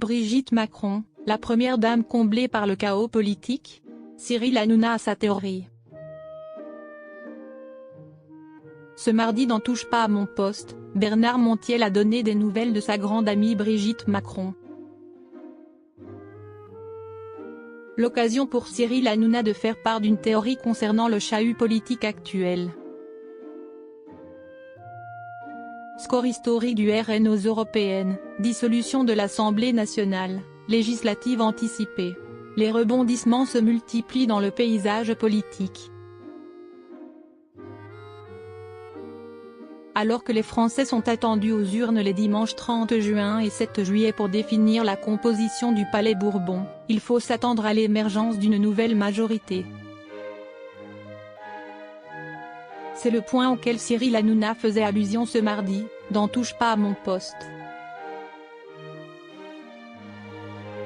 Brigitte Macron, la première dame comblée par le chaos politique? Cyril Hanouna a sa théorie. Ce mardi dans Touche pas à mon poste, Bernard Montiel a donné des nouvelles de sa grande amie Brigitte Macron. L'occasion pour Cyril Hanouna de faire part d'une théorie concernant le chahut politique actuel. Score historique du RN aux européennes, dissolution de l'Assemblée nationale, législative anticipée. Les rebondissements se multiplient dans le paysage politique. Alors que les Français sont attendus aux urnes les dimanches 30 juin et 7 juillet pour définir la composition du Palais Bourbon, il faut s'attendre à l'émergence d'une nouvelle majorité. C'est le point auquel Cyril Hanouna faisait allusion ce mardi, dans Touche pas à mon poste.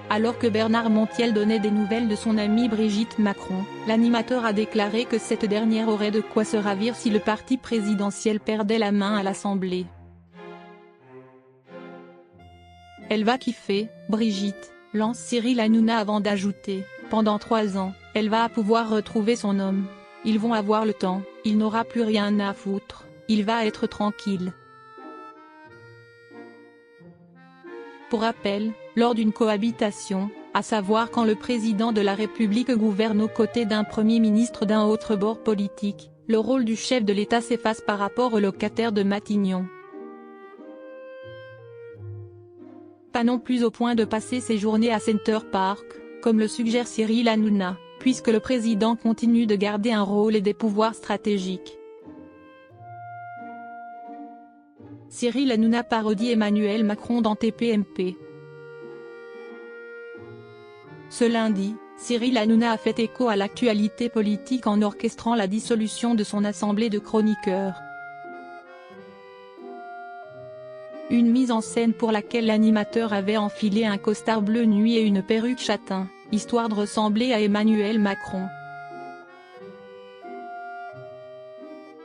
Alors que Bernard Montiel donnait des nouvelles de son amie Brigitte Macron, l'animateur a déclaré que cette dernière aurait de quoi se ravir si le parti présidentiel perdait la main à l'Assemblée. Elle va kiffer, Brigitte, lance Cyril Hanouna avant d'ajouter, pendant 3 ans, elle va pouvoir retrouver son homme. Ils vont avoir le temps, il n'aura plus rien à foutre, il va être tranquille. Pour rappel, lors d'une cohabitation, à savoir quand le président de la République gouverne aux côtés d'un premier ministre d'un autre bord politique, le rôle du chef de l'État s'efface par rapport au locataire de Matignon. Pas non plus au point de passer ses journées à Center Park, comme le suggère Cyril Hanouna, puisque le président continue de garder un rôle et des pouvoirs stratégiques. Cyril Hanouna parodie Emmanuel Macron dans TPMP. Ce lundi, Cyril Hanouna a fait écho à l'actualité politique en orchestrant la dissolution de son assemblée de chroniqueurs. Une mise en scène pour laquelle l'animateur avait enfilé un costard bleu nuit et une perruque châtain, histoire de ressembler à Emmanuel Macron.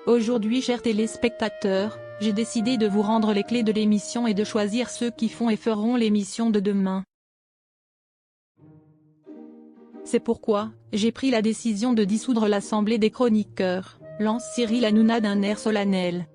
Aujourd'hui, chers téléspectateurs, j'ai décidé de vous rendre les clés de l'émission et de choisir ceux qui font et feront l'émission de demain. C'est pourquoi, j'ai pris la décision de dissoudre l'Assemblée des chroniqueurs, lance Cyril Hanouna d'un air solennel.